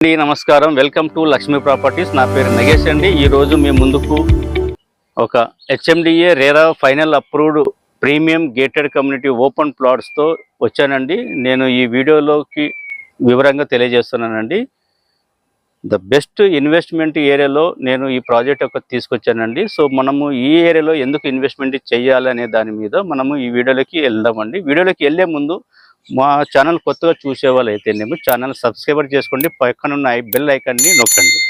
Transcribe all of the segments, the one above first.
నమస్కారం, welcome to Lakshmi properties. నా పేరు నగేష్ అండి. ఈరోజు మీ ముందుకు ఒక HMDA RERA final approved premium gated community open ప్లాట్స్తో వచ్చానండి. నేను ఈ వీడియోలోకి వివరంగా తెలియజేస్తున్నానండి. ద బెస్ట్ ఇన్వెస్ట్మెంట్ ఏరియాలో నేను ఈ ప్రాజెక్ట్ తీసుకొచ్చానండి. సో మనము ఈ ఏరియాలో ఎందుకు ఇన్వెస్ట్మెంట్ చేయాలనే దాని మీద మనము ఈ వీడియోలోకి వెళ్దామండి. వీడియోలోకి వెళ్ళే ముందు మా ఛానల్ కొత్తగా చూసే వాళ్ళు అయితేనేమో ఛానల్ సబ్స్క్రైబర్ చేసుకోండి, పక్కన ఉన్న బెల్ ఐకాన్ని నొక్కండి.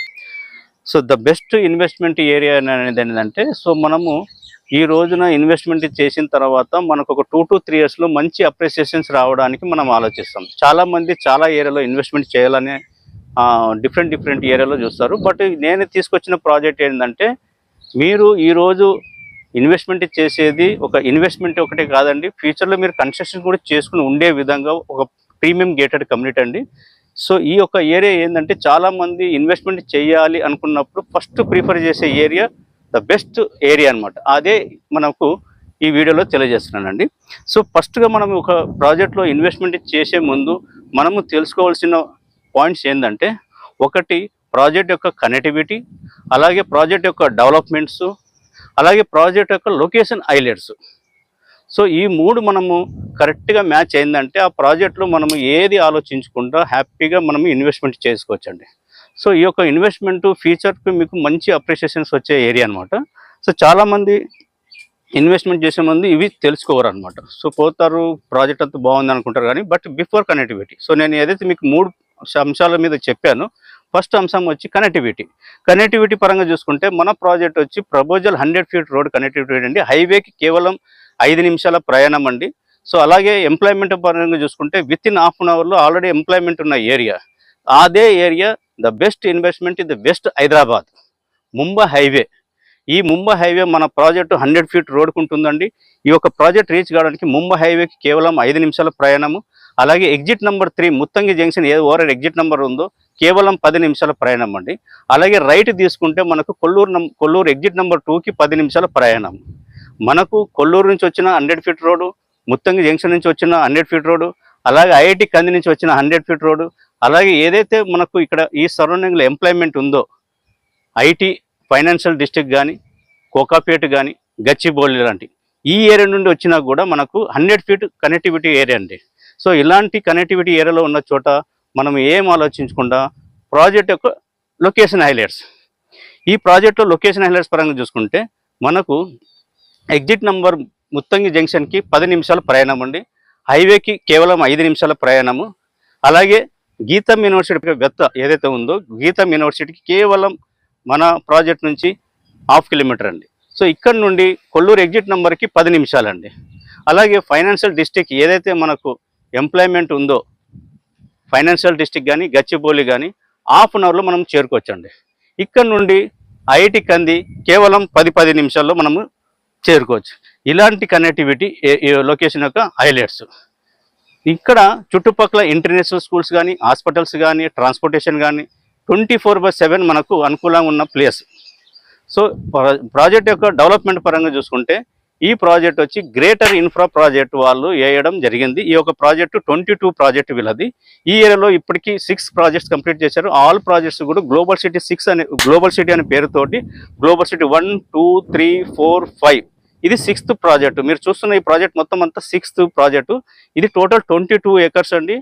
So the best investment area అనేది ఏంటంటే, సో మనము ఈ రోజున ఇన్వెస్ట్మెంట్ చేసిన తర్వాత మనకు ఒక 2 to 3 yearsలో మంచి అప్రిసియేషన్స్ రావడానికి మనం ఆలోచిస్తాం. చాలామంది చాలా ఏరియాలో ఇన్వెస్ట్మెంట్ చేయాలని డిఫరెంట్ ఏరియాలో చూస్తారు. బట్ నేను తీసుకొచ్చిన ప్రాజెక్ట్ ఏంటంటే, మీరు ఈరోజు ఇన్వెస్ట్మెంట్ చేసేది ఒక ఇన్వెస్ట్మెంట్ ఒకటే కాదండి, ఫ్యూచర్లో మీరు కన్స్ట్రక్షన్ కూడా చేసుకుని ఉండే విధంగా ఒక ప్రీమియం గేటెడ్ కమ్యూనిటీ అండి. సో ఈ యొక్క ఏరియా ఏంటంటే, చాలామంది ఇన్వెస్ట్మెంట్ చేయాలి అనుకున్నప్పుడు ఫస్ట్ ప్రిఫర్ చేసే ఏరియా ద బెస్ట్ ఏరియా అనమాట. అదే మనకు ఈ వీడియోలో తెలియజేస్తున్నానండి. సో ఫస్ట్గా మనం ఒక ప్రాజెక్ట్లో ఇన్వెస్ట్మెంట్ చేసే ముందు మనము తెలుసుకోవాల్సిన పాయింట్స్ ఏంటంటే, ఒకటి ప్రాజెక్ట్ యొక్క కనెక్టివిటీ, అలాగే ప్రాజెక్ట్ యొక్క డెవలప్మెంట్స్, అలాగే ప్రాజెక్ట్ యొక్క లొకేషన్ హైలైట్స్. సో ఈ మూడు మనము కరెక్ట్గా మ్యాచ్ అయిందంటే ఆ ప్రాజెక్ట్లో మనము ఏది ఆలోచించకుండా హ్యాపీగా మనము ఇన్వెస్ట్మెంట్ చేసుకోవచ్చండి. సో ఈ యొక్క ఇన్వెస్ట్మెంట్ ఫ్యూచర్కి మీకు మంచి అప్రిషియేషన్స్ వచ్చే ఏరియా అనమాట. సో చాలామంది ఇన్వెస్ట్మెంట్ చేసే ముందు ఇవి తెలుసుకోవరు అనమాట. సో పోతారు, ప్రాజెక్ట్ అంతా బాగుంది అనుకుంటారు కానీ బట్ బిఫోర్ కనెక్టివిటీ. సో నేను ఏదైతే మీకు 3 అంశాల మీద చెప్పాను, ఫస్ట్ అంశం వచ్చి కనెక్టివిటీ పరంగా చూసుకుంటే మన ప్రాజెక్ట్ వచ్చి ప్రపోజల్ 100 feet రోడ్ కనెక్టివిటీ అండి. హైవేకి కేవలం 5 నిమిషాల ప్రయాణం అండి. సో అలాగే ఎంప్లాయ్మెంట్ పరంగా చూసుకుంటే విత్ ఇన్ హాఫ్ అన్ అవర్లో ఆల్రెడీ ఎంప్లాయ్మెంట్ ఉన్న ఏరియా. అదే area the best investment in the west Hyderabad Mumbai highway. ఈ ముంబై హైవే మన ప్రాజెక్టు 100 feet రోడ్కు ఉంటుందండి. ఈ యొక్క ప్రాజెక్ట్ రీచ్ కావడానికి ముంబై హైవేకి కేవలం 5 నిమిషాల ప్రయాణము. అలాగే ఎగ్జిట్ నెంబర్ 3 ముత్తంగి జంక్షన్ ఏ ఓవర్ ఎగ్జిట్ నెంబర్ ఉందో కేవలం 10 నిమిషాల ప్రయాణం అండి. అలాగే రైట్ తీసుకుంటే మనకు కొల్లూరు ఎగ్జిట్ నెంబర్ 2కి 10 నిమిషాల ప్రయాణం. మనకు కొల్లూరు నుంచి వచ్చిన 100 feet రోడ్డు, ముత్తంగి జంక్షన్ నుంచి వచ్చిన 100 feet రోడ్డు, అలాగే ఐఐటి కంది నుంచి వచ్చిన 100 feet రోడ్డు, అలాగే ఏదైతే మనకు ఇక్కడ ఈ సరౌండింగ్లో ఎంప్లాయ్మెంట్ ఉందో ఐటీ, ఫైనాన్షియల్ డిస్ట్రిక్ట్ కానీ, కోకాపేట కానీ, గచ్చిబౌలి లాంటి ఈ ఏరియా నుండి వచ్చినా కూడా మనకు 100 feet కనెక్టివిటీ ఏరియా అండి. సో ఇలాంటి కనెక్టివిటీ ఏరియాలో ఉన్న చోట మనం ఏం ఆలోచించకుండా ప్రాజెక్ట్ యొక్క లొకేషన్ హైలైట్స్. ఈ ప్రాజెక్ట్లో లొకేషన్ హైలైట్స్ పరంగా చూసుకుంటే మనకు ఎగ్జిట్ నెంబర్ ముత్తంగి జంక్షన్కి 10 నిమిషాల ప్రయాణం అండి. హైవేకి కేవలం 5 నిమిషాల ప్రయాణము. అలాగే గీతం యూనివర్సిటీ వెత్త ఏదైతే ఉందో గీతం యూనివర్సిటీకి కేవలం మన ప్రాజెక్ట్ నుంచి 1/2 kilometer అండి. సో ఇక్కడ నుండి కొల్లూరు ఎగ్జిట్ నెంబర్కి 10 నిమిషాలండి. అలాగే ఫైనాన్షియల్ డిస్ట్రిక్ట్ ఏదైతే మనకు ఎంప్లాయ్మెంట్ ఉందో ఫైనాన్షియల్ డిస్ట్రిక్ట్ కానీ, గచ్చిబౌలి కానీ 1/2 an hourలో మనం చేరుకోవచ్చండి. ఇక్కడ నుండి ఐఐటి కంది కేవలం 10 నిమిషాల్లో మనము చేరుకోవచ్చు. ఇలాంటి కనెక్టివిటీ లొకేషన్ యొక్క హైలైట్స్. ఇక్కడ చుట్టుపక్కల ఇంటర్నేషనల్ స్కూల్స్ కానీ, హాస్పిటల్స్ కానీ, ట్రాన్స్పోర్టేషన్ కానీ 24/7 మనకు అనుకూలంగా ఉన్న ప్లేస్. సో ప్రాజెక్ట్ యొక్క డెవలప్మెంట్ పరంగా చూసుకుంటే ఈ ప్రాజెక్ట్ వచ్చి గ్రేటర్ ఇన్ఫ్రా ప్రాజెక్ట్ వాళ్ళు వేయడం జరిగింది. ఈ యొక్క ప్రాజెక్టు 22 ప్రాజెక్ట్ వీళ్ళది. ఈ ఏరియాలో ఇప్పటికీ 6 ప్రాజెక్ట్స్ కంప్లీట్ చేశారు. ఆల్ ప్రాజెక్ట్స్ కూడా గ్లోబల్ సిటీ అనే పేరుతోటి గ్లోబల్ సిటీ 1, 2, 3, 4, 5 ఇది 6th ప్రాజెక్టు. మీరు చూస్తున్న ఈ ప్రాజెక్ట్ మొత్తం అంతా 6th ప్రాజెక్టు. ఇది టోటల్ 22 acres అండి.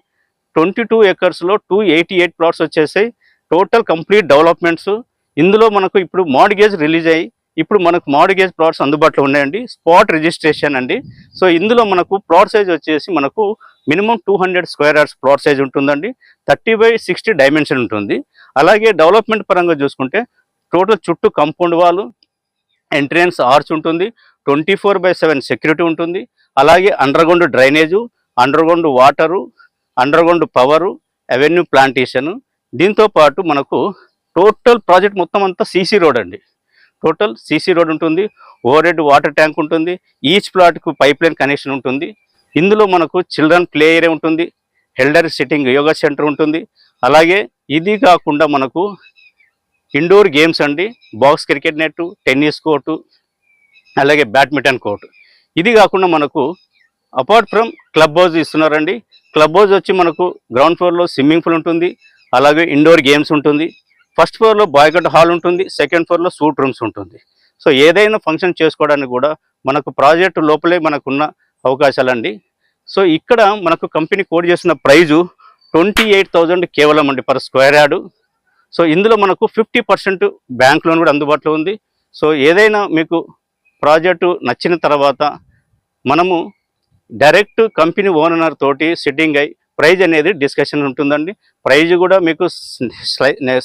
22 acresలో 288 plots వచ్చేసాయి. Total complete developments. ఇందులో మనకు ఇప్పుడు మార్ట్గేజ్ రిలీజ్ అయ్యి ఇప్పుడు మనకు మార్ట్గేజ్ ప్లాట్స్ అందుబాటులో ఉన్నాయండి. స్పాట్ రిజిస్ట్రేషన్ అండి. సో ఇందులో మనకు ప్లాట్ సైజ్ వచ్చేసి మనకు minimum 200 square yards plot size ఉంటుందండి. 30/60 డైమెన్షన్ ఉంటుంది. అలాగే డెవలప్మెంట్ పరంగా చూసుకుంటే టోటల్ చుట్టూ కాంపౌండ్ వాల్, ఎంట్రన్స్ ఆర్చ్ ఉంటుంది, 24/7 సెక్యూరిటీ ఉంటుంది. అలాగే underground drainage, underground water, underground power, avenue plantation. దీంతోపాటు మనకు టోటల్ ప్రాజెక్ట్ మొత్తం అంతా సీసీ రోడ్ అండి. టోటల్ సీసీ రోడ్ ఉంటుంది, ఓవర్ హెడ్ వాటర్ ట్యాంక్ ఉంటుంది, ఈచ్ ప్లాట్కు పైప్ లైన్ కనెక్షన్ ఉంటుంది. ఇందులో మనకు చిల్డ్రన్ ప్లే ఏరియా ఉంటుంది, ఎల్డర్ సిట్టింగ్ యోగా సెంటర్ ఉంటుంది. అలాగే ఇది కాకుండా మనకు ఇండోర్ గేమ్స్ అండి, box cricket net, tennis court, అలాగే బ్యాడ్మింటన్ కోర్టు. ఇది కాకుండా మనకు అపార్ట్ ఫ్రమ్ క్లబ్ హౌస్ ఇస్తున్నారండి. క్లబ్ హౌస్ వచ్చి మనకు గ్రౌండ్ ఫ్లోర్లో స్విమ్మింగ్ పూల్ ఉంటుంది, అలాగే ఇండోర్ గేమ్స్ ఉంటుంది. ఫస్ట్ ఫ్లోర్లో బాయ్కట్ హాల్ ఉంటుంది, సెకండ్ ఫ్లోర్లో సూట్ రూమ్స్ ఉంటుంది. సో ఏదైనా ఫంక్షన్ చేసుకోవడానికి కూడా మనకు ప్రాజెక్టు లోపలే మనకున్న అవకాశాలండి. సో ఇక్కడ మనకు కంపెనీ కోడ్ చేసిన ప్రైజు 28,000 కేవలం అండి పర్ స్క్వేర్ యార్డు. సో ఇందులో మనకు 50% బ్యాంక్ లోన్ కూడా అందుబాటులో ఉంది. సో ఏదైనా మీకు ప్రాజెక్టు నచ్చిన తర్వాత మనము డైరెక్ట్ కంపెనీ ఓనర్ తోటి సిట్టింగ్ అయి ప్రైజ్ అనేది డిస్కషన్ ఉంటుందండి. ప్రైజ్ కూడా మీకు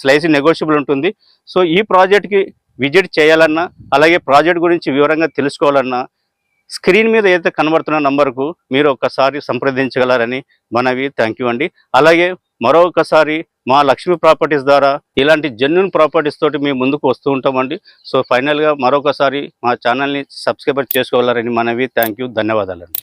స్లైసీ నెగోషియబుల్ ఉంటుంది. సో ఈ ప్రాజెక్ట్కి విజిట్ చేయాలన్నా, అలాగే ప్రాజెక్ట్ గురించి వివరంగా తెలుసుకోవాలన్నా స్క్రీన్ మీద ఏదైతే కనబడుతున్న నంబర్కు మీరు ఒక్కసారి సంప్రదించగలరని మనవి. థ్యాంక్ యూ అండి. అలాగే మరొకసారి మా లక్ష్మీ ప్రాపర్టీస్ ద్వారా ఇలాంటి జెన్యూన్ ప్రాపర్టీస్ తోటి మేము ముందుకు వస్తూ ఉంటామండి. సో ఫైనల్గా మరొకసారి మా ఛానల్ని సబ్స్క్రైబ్ చేసుకోగలరని మనవి. థ్యాంక్ యూ, ధన్యవాదాలండి.